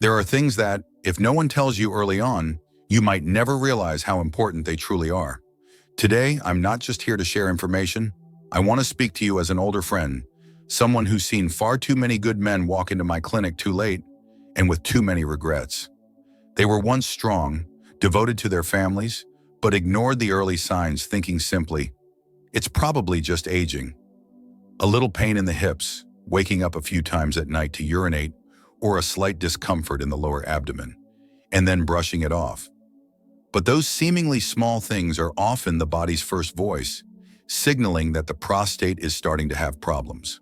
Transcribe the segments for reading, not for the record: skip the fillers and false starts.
There are things that, if no one tells you early on, you might never realize how important they truly are. Today, I'm not just here to share information. I want to speak to you as an older friend, someone who's seen far too many good men walk into my clinic too late and with too many regrets. They were once strong, devoted to their families, but ignored the early signs, thinking simply, it's probably just aging. A little pain in the hips, waking up a few times at night to urinate, or a slight discomfort in the lower abdomen, and then brushing it off. But those seemingly small things are often the body's first voice, signaling that the prostate is starting to have problems.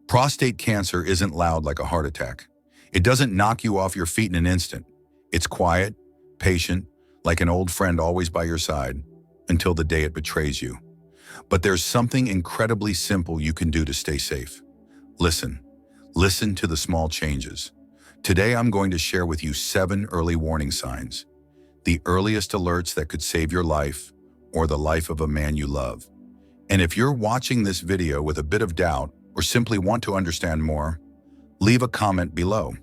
Prostate cancer isn't loud like a heart attack. It doesn't knock you off your feet in an instant. It's quiet, patient, like an old friend always by your side, until the day it betrays you. But there's something incredibly simple you can do to stay safe. Listen. Listen to the small changes. Today I'm going to share with you 7 early warning signs, the earliest alerts that could save your life or the life of a man you love. And if you're watching this video with a bit of doubt or simply want to understand more, leave a comment below.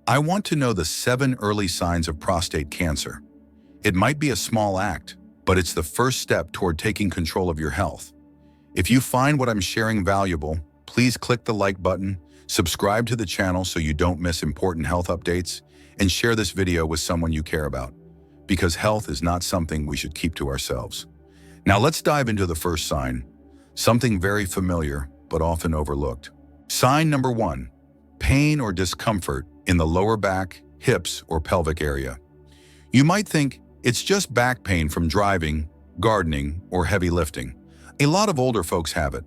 I want to know the 7 early signs of prostate cancer. It might be a small act, but it's the first step toward taking control of your health. If you find what I'm sharing valuable, please click the like button, subscribe to the channel so you don't miss important health updates, and share this video with someone you care about, because health is not something we should keep to ourselves. Now let's dive into the first sign, something very familiar but often overlooked. Sign number 1, pain or discomfort in the lower back, hips, or pelvic area. You might think it's just back pain from driving, gardening, or heavy lifting. A lot of older folks have it.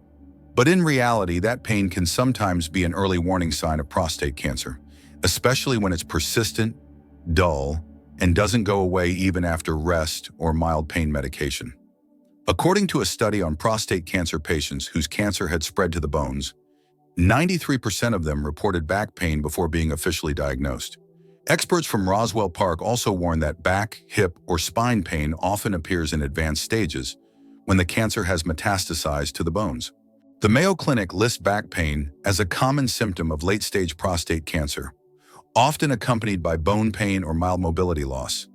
But in reality, that pain can sometimes be an early warning sign of prostate cancer, especially when it's persistent, dull, and doesn't go away even after rest or mild pain medication. According to a study on prostate cancer patients whose cancer had spread to the bones, 93% of them reported back pain before being officially diagnosed. Experts from Roswell Park also warn that back, hip, or spine pain often appears in advanced stages when the cancer has metastasized to the bones. The Mayo Clinic lists back pain as a common symptom of late-stage prostate cancer, often accompanied by bone pain or mild mobility loss.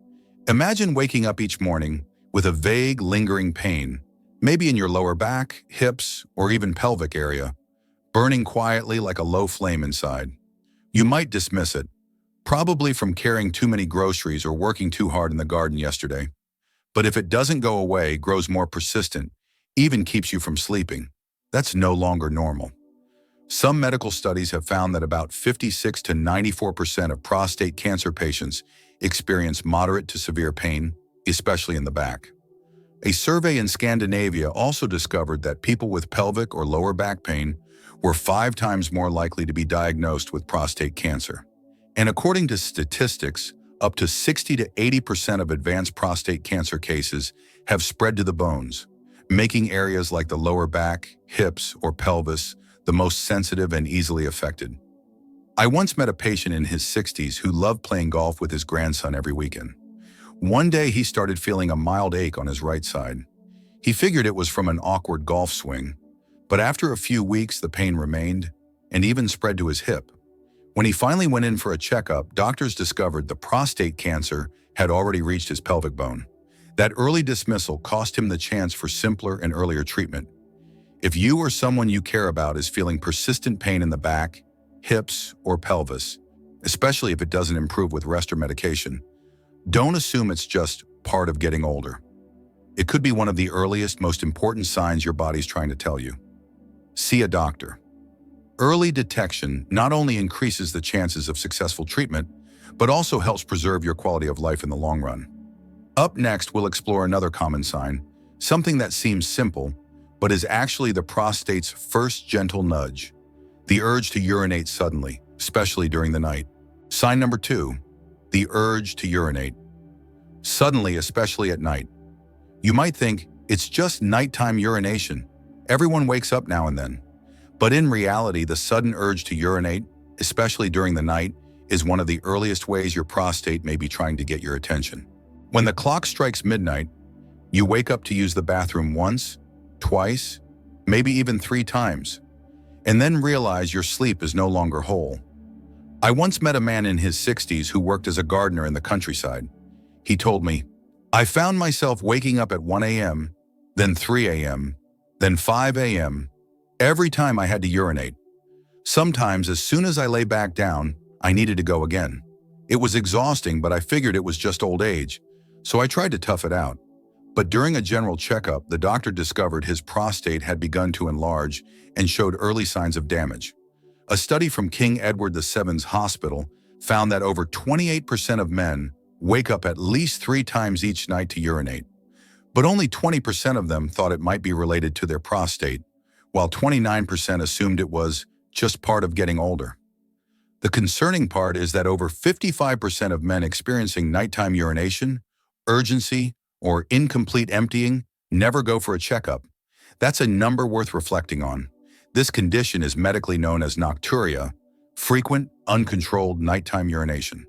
Imagine waking up each morning with a vague, lingering pain, maybe in your lower back, hips, or even pelvic area, burning quietly like a low flame inside. You might dismiss it, probably from carrying too many groceries or working too hard in the garden yesterday. But if it doesn't go away, grows more persistent, even keeps you from sleeping, that's no longer normal. Some medical studies have found that about 56 to 94% of prostate cancer patients experience moderate to severe pain, especially in the back. A survey in Scandinavia also discovered that people with pelvic or lower back pain were 5 times more likely to be diagnosed with prostate cancer. And according to statistics, up to 60 to 80% of advanced prostate cancer cases have spread to the bones, making areas like the lower back, hips, or pelvis the most sensitive and easily affected. I once met a patient in his 60s who loved playing golf with his grandson every weekend. One day he started feeling a mild ache on his right side. He figured it was from an awkward golf swing, but after a few weeks the pain remained and even spread to his hip. When he finally went in for a checkup, doctors discovered the prostate cancer had already reached his pelvic bone. That early dismissal cost him the chance for simpler and earlier treatment. If you or someone you care about is feeling persistent pain in the back, hips, or pelvis, especially if it doesn't improve with rest or medication, don't assume it's just part of getting older. It could be one of the earliest, most important signs your body's trying to tell you. See a doctor. Early detection not only increases the chances of successful treatment, but also helps preserve your quality of life in the long run. Up next, we'll explore another common sign, something that seems simple, but is actually the prostate's first gentle nudge, the urge to urinate suddenly, especially during the night. Sign number 2, the urge to urinate. Suddenly, especially at night. You might think, it's just nighttime urination. Everyone wakes up now and then. But in reality, the sudden urge to urinate, especially during the night, is one of the earliest ways your prostate may be trying to get your attention. When the clock strikes midnight, you wake up to use the bathroom once, twice, maybe even 3 times, and then realize your sleep is no longer whole. I once met a man in his 60s who worked as a gardener in the countryside. He told me, "I found myself waking up at 1 a.m., then 3 a.m., then 5 a.m., every time I had to urinate. Sometimes, as soon as I lay back down, I needed to go again. It was exhausting, but I figured it was just old age, so I tried to tough it out. But during a general checkup, the doctor discovered his prostate had begun to enlarge and showed early signs of damage. A study from King Edward VII's hospital found that over 28% of men wake up at least 3 times each night to urinate, but only 20% of them thought it might be related to their prostate, while 29% assumed it was just part of getting older. The concerning part is that over 55% of men experiencing nighttime urination, urgency, or incomplete emptying never go for a checkup. That's a number worth reflecting on. This condition is medically known as nocturia, frequent, uncontrolled nighttime urination.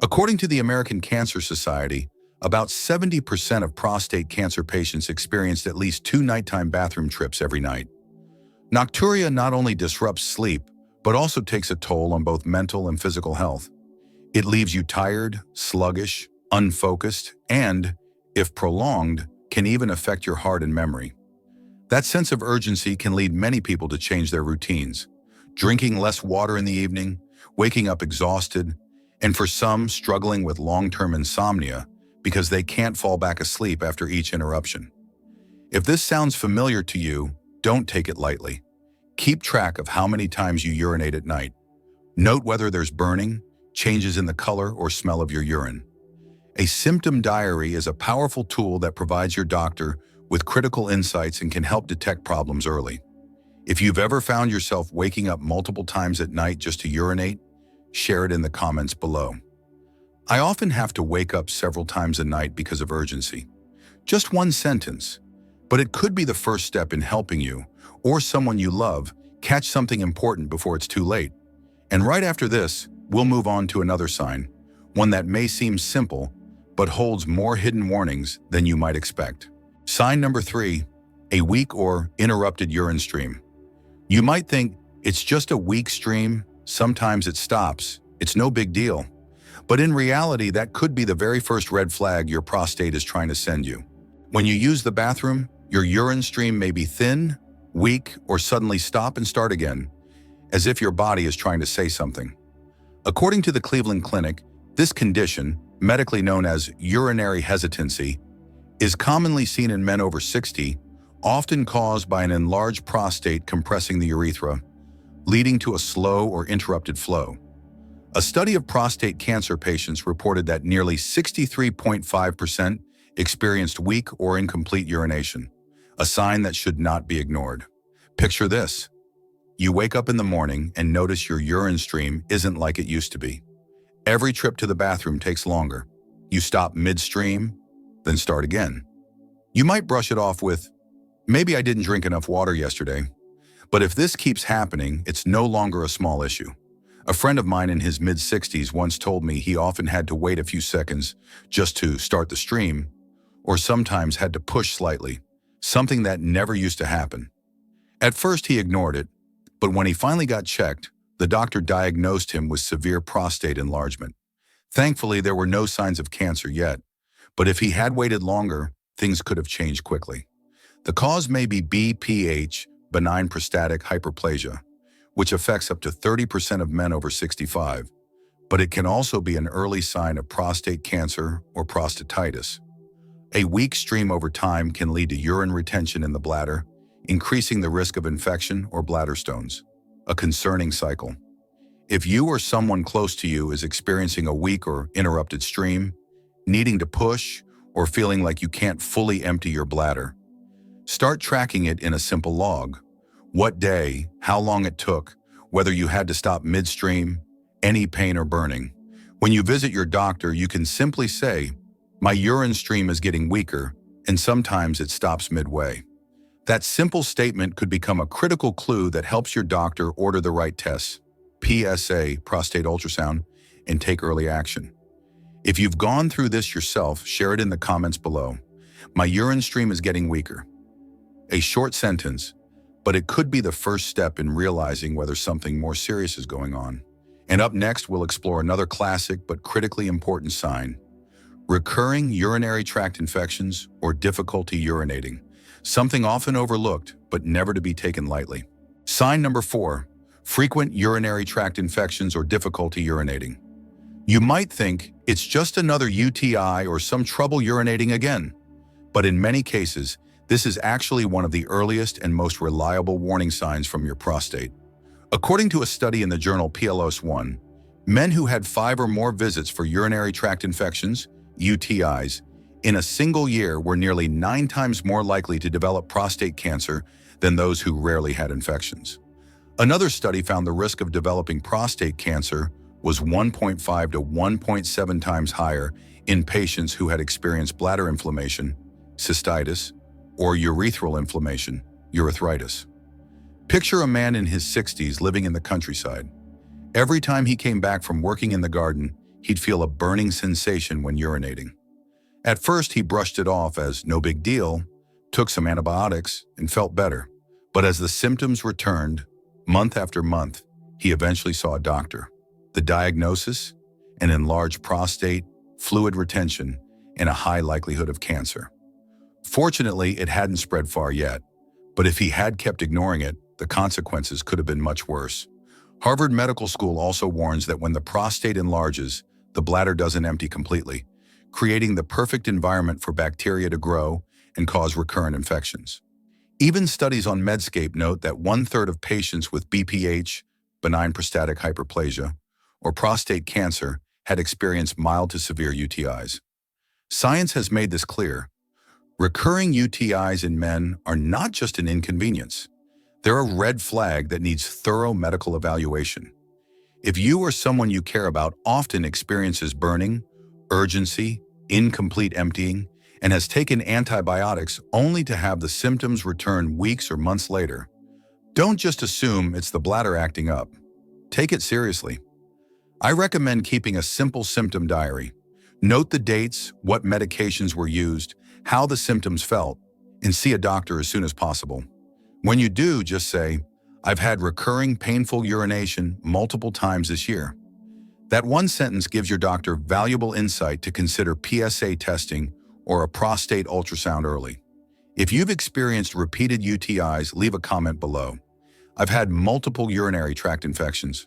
According to the American Cancer Society, about 70% of prostate cancer patients experienced at least 2 nighttime bathroom trips every night. Nocturia not only disrupts sleep, but also takes a toll on both mental and physical health. It leaves you tired, sluggish, unfocused, and, if prolonged, can even affect your heart and memory. That sense of urgency can lead many people to change their routines, drinking less water in the evening, waking up exhausted, and for some, struggling with long-term insomnia because they can't fall back asleep after each interruption. If this sounds familiar to you, don't take it lightly. Keep track of how many times you urinate at night. Note whether there's burning, changes in the color or smell of your urine. A symptom diary is a powerful tool that provides your doctor with critical insights and can help detect problems early. If you've ever found yourself waking up multiple times at night just to urinate, share it in the comments below. I often have to wake up several times a night because of urgency. Just one sentence, but it could be the first step in helping you, or someone you love, catch something important before it's too late. And right after this, we'll move on to another sign, one that may seem simple, but holds more hidden warnings than you might expect. Sign number 3, a weak or interrupted urine stream. You might think, it's just a weak stream, sometimes it stops, it's no big deal. But in reality, that could be the very first red flag your prostate is trying to send you. When you use the bathroom, your urine stream may be thin, weak, or suddenly stop and start again, as if your body is trying to say something. According to the Cleveland Clinic, this condition, medically known as urinary hesitancy, is commonly seen in men over 60, often caused by an enlarged prostate compressing the urethra, leading to a slow or interrupted flow. A study of prostate cancer patients reported that nearly 63.5% experienced weak or incomplete urination, a sign that should not be ignored. Picture this. You wake up in the morning and notice your urine stream isn't like it used to be. Every trip to the bathroom takes longer. You stop midstream, then start again. You might brush it off with, "Maybe I didn't drink enough water yesterday." But if this keeps happening, it's no longer a small issue. A friend of mine in his mid-60s once told me he often had to wait a few seconds just to start the stream, or sometimes had to push slightly, something that never used to happen. At first he ignored it, but when he finally got checked, the doctor diagnosed him with severe prostate enlargement. Thankfully, there were no signs of cancer yet, but if he had waited longer, things could have changed quickly. The cause may be BPH, benign prostatic hyperplasia, which affects up to 30% of men over 65, but it can also be an early sign of prostate cancer or prostatitis. A weak stream over time can lead to urine retention in the bladder, increasing the risk of infection or bladder stones, a concerning cycle. If you or someone close to you is experiencing a weak or interrupted stream, needing to push, or feeling like you can't fully empty your bladder, start tracking it in a simple log. What day, how long it took, whether you had to stop midstream, any pain or burning. When you visit your doctor, you can simply say, "My urine stream is getting weaker, and sometimes it stops midway." That simple statement could become a critical clue that helps your doctor order the right tests, PSA, prostate ultrasound, and take early action. If you've gone through this yourself, share it in the comments below. "My urine stream is getting weaker." A short sentence, but it could be the first step in realizing whether something more serious is going on. And up next, we'll explore another classic but critically important sign: recurring urinary tract infections or difficulty urinating, something often overlooked but never to be taken lightly. Sign number 4, frequent urinary tract infections or difficulty urinating. You might think it's just another UTI or some trouble urinating again, but in many cases, this is actually one of the earliest and most reliable warning signs from your prostate. According to a study in the journal PLOS One, men who had 5 or more visits for urinary tract infections, UTIs, in a single year were nearly 9 times more likely to develop prostate cancer than those who rarely had infections. Another study found the risk of developing prostate cancer was 1.5 to 1.7 times higher in patients who had experienced bladder inflammation, cystitis, or urethral inflammation, urethritis. Picture a man in his 60s living in the countryside. Every time he came back from working in the garden, he'd feel a burning sensation when urinating. At first, he brushed it off as no big deal, took some antibiotics, and felt better. But as the symptoms returned, month after month, he eventually saw a doctor. The diagnosis? An enlarged prostate, fluid retention, and a high likelihood of cancer. Fortunately, it hadn't spread far yet, but if he had kept ignoring it, the consequences could have been much worse. Harvard Medical School also warns that when the prostate enlarges, the bladder doesn't empty completely, creating the perfect environment for bacteria to grow and cause recurrent infections. Even studies on Medscape note that 1/3 of patients with BPH, benign prostatic hyperplasia, or prostate cancer had experienced mild to severe UTIs. Science has made this clear. Recurring UTIs in men are not just an inconvenience. They're a red flag that needs thorough medical evaluation. If you or someone you care about often experiences burning, urgency, incomplete emptying, and has taken antibiotics only to have the symptoms return weeks or months later, don't just assume it's the bladder acting up. Take it seriously. I recommend keeping a simple symptom diary. Note the dates, what medications were used, how the symptoms felt, and see a doctor as soon as possible. When you do, just say, "I've had recurring painful urination multiple times this year." That one sentence gives your doctor valuable insight to consider PSA testing or a prostate ultrasound early. If you've experienced repeated UTIs, leave a comment below. "I've had multiple urinary tract infections."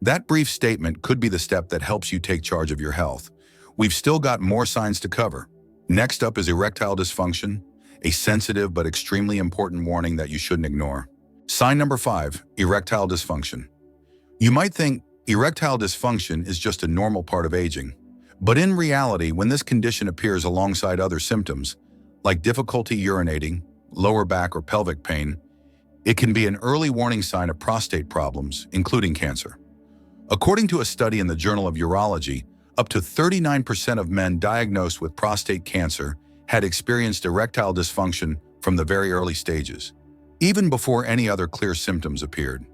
That brief statement could be the step that helps you take charge of your health. We've still got more signs to cover. Next up is erectile dysfunction, a sensitive but extremely important warning that you shouldn't ignore. Sign number 5, erectile dysfunction. You might think erectile dysfunction is just a normal part of aging. But in reality, when this condition appears alongside other symptoms, like difficulty urinating, lower back or pelvic pain, it can be an early warning sign of prostate problems, including cancer. According to a study in the Journal of Urology, up to 39% of men diagnosed with prostate cancer had experienced erectile dysfunction from the very early stages, even before any other clear symptoms appeared.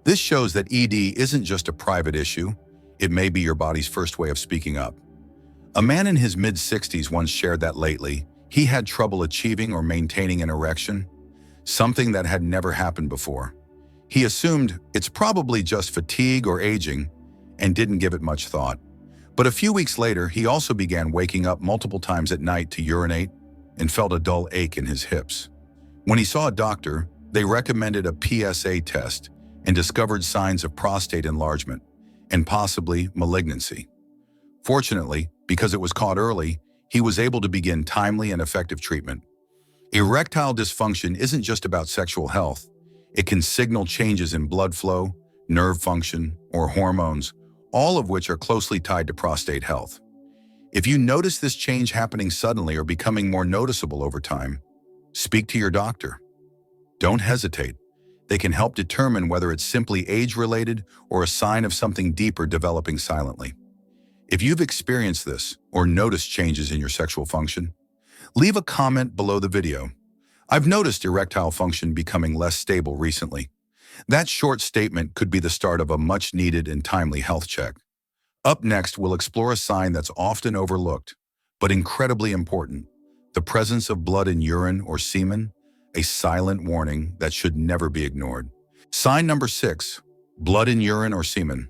This shows that ED isn't just a private issue, it may be your body's first way of speaking up. A man in his mid-60s once shared that lately, he had trouble achieving or maintaining an erection, something that had never happened before. He assumed it's probably just fatigue or aging and didn't give it much thought. But a few weeks later, he also began waking up multiple times at night to urinate and felt a dull ache in his hips. When he saw a doctor, they recommended a PSA test and discovered signs of prostate enlargement and possibly malignancy. Fortunately, because it was caught early, he was able to begin timely and effective treatment. Erectile dysfunction isn't just about sexual health. It can signal changes in blood flow, nerve function, or hormones, all of which are closely tied to prostate health. If you notice this change happening suddenly or becoming more noticeable over time, speak to your doctor. Don't hesitate. They can help determine whether it's simply age-related or a sign of something deeper developing silently. If you've experienced this or noticed changes in your sexual function, leave a comment below the video. "I've noticed erectile function becoming less stable recently." That short statement could be the start of a much-needed and timely health check. Up next, we'll explore a sign that's often overlooked, but incredibly important: the presence of blood in urine or semen, a silent warning that should never be ignored. Sign number 6, blood in urine or semen.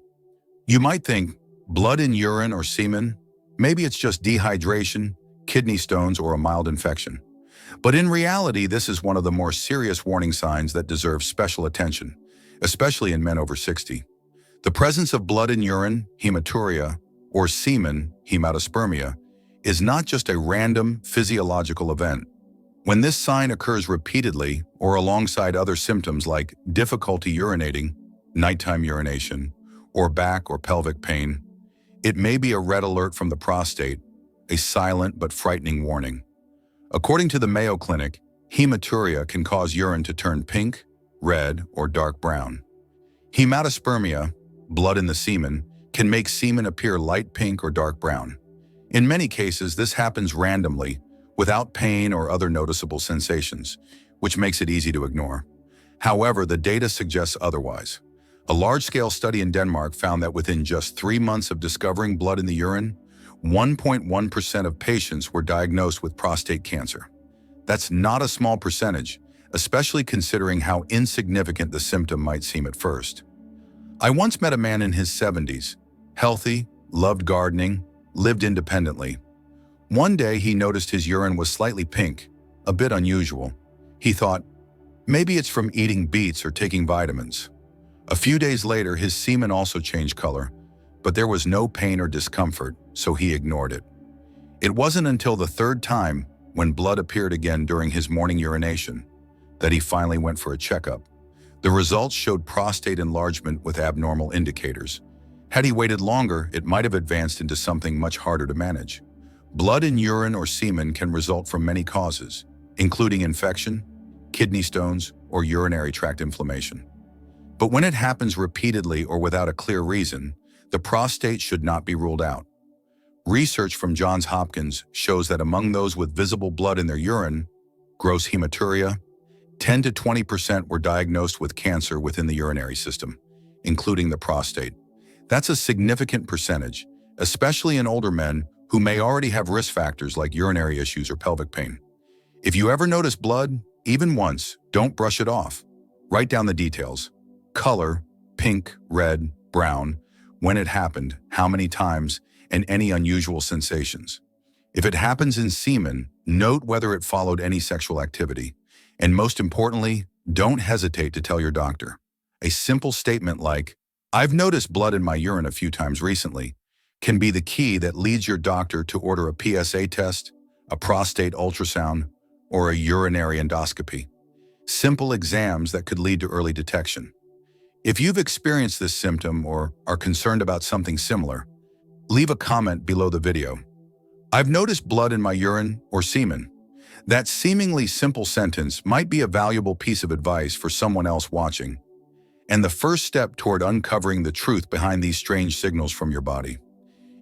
You might think, blood in urine or semen? Maybe it's just dehydration, kidney stones, or a mild infection. But in reality, this is one of the more serious warning signs that deserve special attention, especially in men over 60. The presence of blood in urine, hematuria, or semen, hematospermia, is not just a random physiological event. When this sign occurs repeatedly or alongside other symptoms like difficulty urinating, nighttime urination, or back or pelvic pain, it may be a red alert from the prostate, a silent but frightening warning. According to the Mayo Clinic, hematuria can cause urine to turn pink, red, or dark brown. Hematospermia, blood in the semen, can make semen appear light pink or dark brown. In many cases, this happens randomly, without pain or other noticeable sensations, which makes it easy to ignore. However, the data suggests otherwise. A large-scale study in Denmark found that within just 3 months of discovering blood in the urine, 1.1% of patients were diagnosed with prostate cancer. That's not a small percentage, especially considering how insignificant the symptom might seem at first. I once met a man in his 70s, healthy, loved gardening, lived independently. One day he noticed his urine was slightly pink, a bit unusual. He thought, maybe it's from eating beets or taking vitamins. A few days later, his semen also changed color, but there was no pain or discomfort, so he ignored it. It wasn't until the third time, when blood appeared again during his morning urination, that he finally went for a checkup. The results showed prostate enlargement with abnormal indicators. Had he waited longer, it might have advanced into something much harder to manage. Blood in urine or semen can result from many causes, including infection, kidney stones, or urinary tract inflammation. But when it happens repeatedly or without a clear reason, the prostate should not be ruled out. Research from Johns Hopkins shows that among those with visible blood in their urine, gross hematuria, 10 to 20% were diagnosed with cancer within the urinary system, including the prostate. That's a significant percentage, especially in older men who may already have risk factors like urinary issues or pelvic pain. If you ever notice blood, even once, don't brush it off. Write down the details. Color, pink, red, brown, when it happened, how many times, and any unusual sensations. If it happens in semen, note whether it followed any sexual activity. And most importantly, don't hesitate to tell your doctor. A simple statement like, "I've noticed blood in my urine a few times recently," can be the key that leads your doctor to order a PSA test, a prostate ultrasound, or a urinary endoscopy. Simple exams that could lead to early detection. If you've experienced this symptom or are concerned about something similar, leave a comment below the video. "I've noticed blood in my urine or semen." That seemingly simple sentence might be a valuable piece of advice for someone else watching, and the first step toward uncovering the truth behind these strange signals from your body.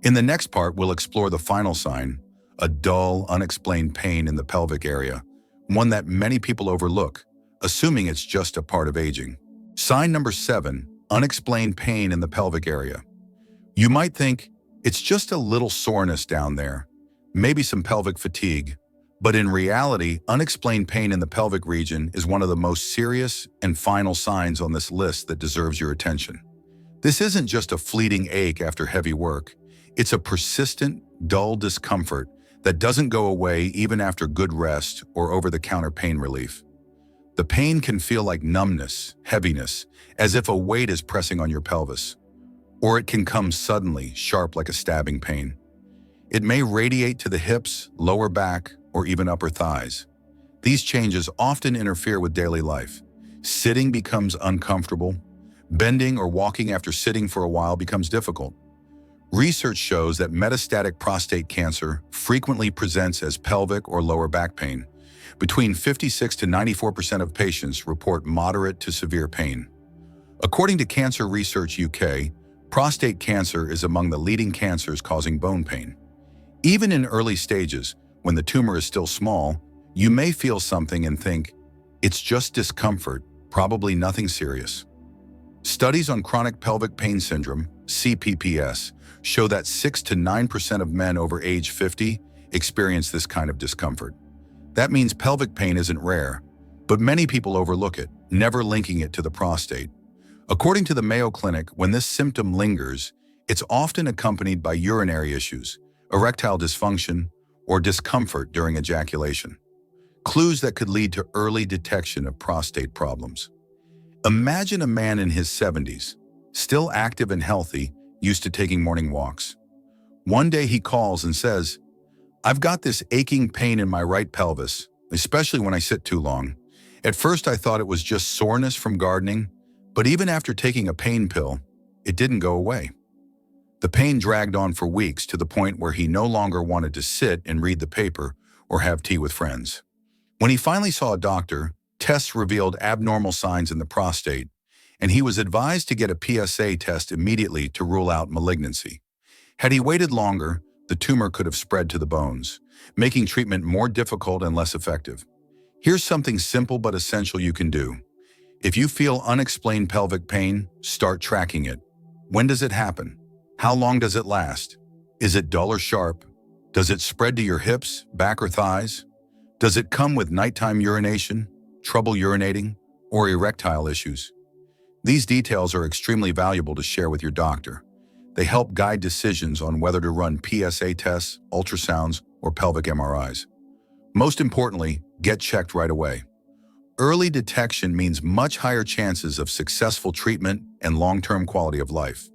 In the next part, we'll explore the final sign, a dull, unexplained pain in the pelvic area, one that many people overlook, assuming it's just a part of aging. Sign number 7, unexplained pain in the pelvic area. You might think, it's just a little soreness down there, maybe some pelvic fatigue, but in reality, unexplained pain in the pelvic region is one of the most serious and final signs on this list that deserves your attention. This isn't just a fleeting ache after heavy work. It's a persistent, dull discomfort that doesn't go away even after good rest or over-the-counter pain relief. The pain can feel like numbness, heaviness, as if a weight is pressing on your pelvis. Or it can come suddenly, sharp like a stabbing pain. It may radiate to the hips, lower back, or even upper thighs. These changes often interfere with daily life. Sitting becomes uncomfortable. Bending or walking after sitting for a while becomes difficult. Research shows that metastatic prostate cancer frequently presents as pelvic or lower back pain. Between 56 to 94% of patients report moderate to severe pain. According to Cancer Research UK, prostate cancer is among the leading cancers causing bone pain. Even in early stages, when the tumor is still small, you may feel something and think, it's just discomfort, probably nothing serious. Studies on chronic pelvic pain syndrome, CPPS, show that 6 to 9% of men over age 50 experience this kind of discomfort. That means pelvic pain isn't rare, but many people overlook it, never linking it to the prostate. According to the Mayo Clinic, when this symptom lingers, It's often accompanied by urinary issues, erectile dysfunction, or discomfort during ejaculation. Clues that could lead to early detection of prostate problems. Imagine a man in his 70s, still active and healthy, used to taking morning walks. One day he calls and says, "I've got this aching pain in my right pelvis, especially when I sit too long. At first I thought it was just soreness from gardening, but even after taking a pain pill, it didn't go away." The pain dragged on for weeks to the point where he no longer wanted to sit and read the paper or have tea with friends. When he finally saw a doctor, tests revealed abnormal signs in the prostate, and he was advised to get a PSA test immediately to rule out malignancy. Had he waited longer, the tumor could have spread to the bones, making treatment more difficult and less effective. Here's something simple but essential you can do. If you feel unexplained pelvic pain, start tracking it. When does it happen? How long does it last? Is it dull or sharp? Does it spread to your hips, back, or thighs? Does it come with nighttime urination, trouble urinating, or erectile issues? These details are extremely valuable to share with your doctor. They help guide decisions on whether to run PSA tests, ultrasounds, or pelvic MRIs. Most importantly, get checked right away. Early detection means much higher chances of successful treatment and long-term quality of life.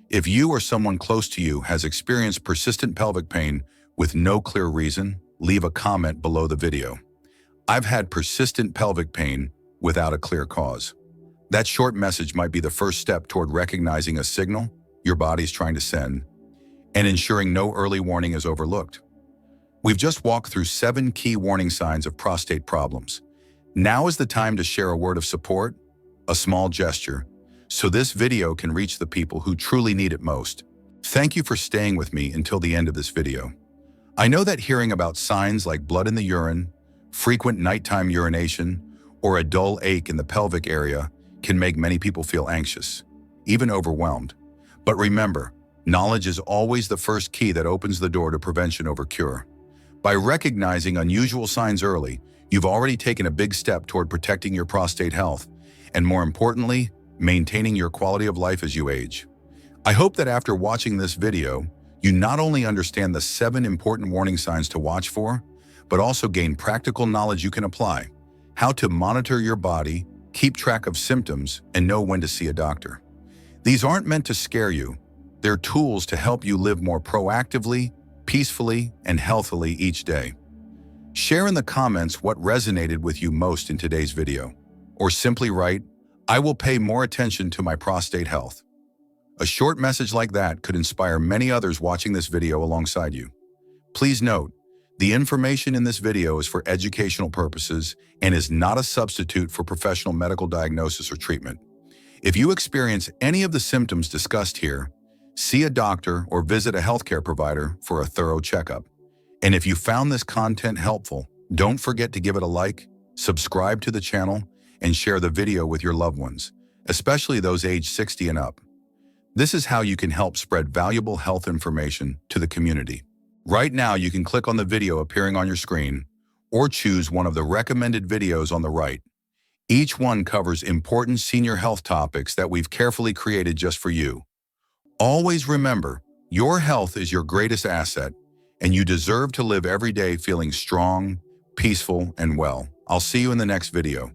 If you or someone close to you has experienced persistent pelvic pain with no clear reason, leave a comment below the video. I've had persistent pelvic pain without a clear cause. That short message might be the first step toward recognizing a signal your body's trying to send and ensuring no early warning is overlooked. We've just walked through 7 key warning signs of prostate problems. Now is the time to share a word of support, a small gesture, so this video can reach the people who truly need it most. Thank you for staying with me until the end of this video. I know that hearing about signs like blood in the urine, frequent nighttime urination, or a dull ache in the pelvic area can make many people feel anxious, even overwhelmed. But remember, knowledge is always the first key that opens the door to prevention over cure. By recognizing unusual signs early, you've already taken a big step toward protecting your prostate health, and more importantly, maintaining your quality of life as you age. I hope that after watching this video, you not only understand the 7 important warning signs to watch for, but also gain practical knowledge you can apply, how to monitor your body, keep track of symptoms, and know when to see a doctor. These aren't meant to scare you. They're tools to help you live more proactively, peacefully, and healthily each day. Share in the comments what resonated with you most in today's video, or simply write, "I will pay more attention to my prostate health." A short message like that could inspire many others watching this video alongside you. Please note, the information in this video is for educational purposes and is not a substitute for professional medical diagnosis or treatment. If you experience any of the symptoms discussed here, see a doctor or visit a healthcare provider for a thorough checkup. And if you found this content helpful, don't forget to give it a like, subscribe to the channel, and share the video with your loved ones, especially those aged 60 and up. This is how you can help spread valuable health information to the community. Right now, you can click on the video appearing on your screen or choose one of the recommended videos on the right. Each one covers important senior health topics that we've carefully created just for you. Always remember, your health is your greatest asset, and you deserve to live every day feeling strong, peaceful, and well. I'll see you in the next video.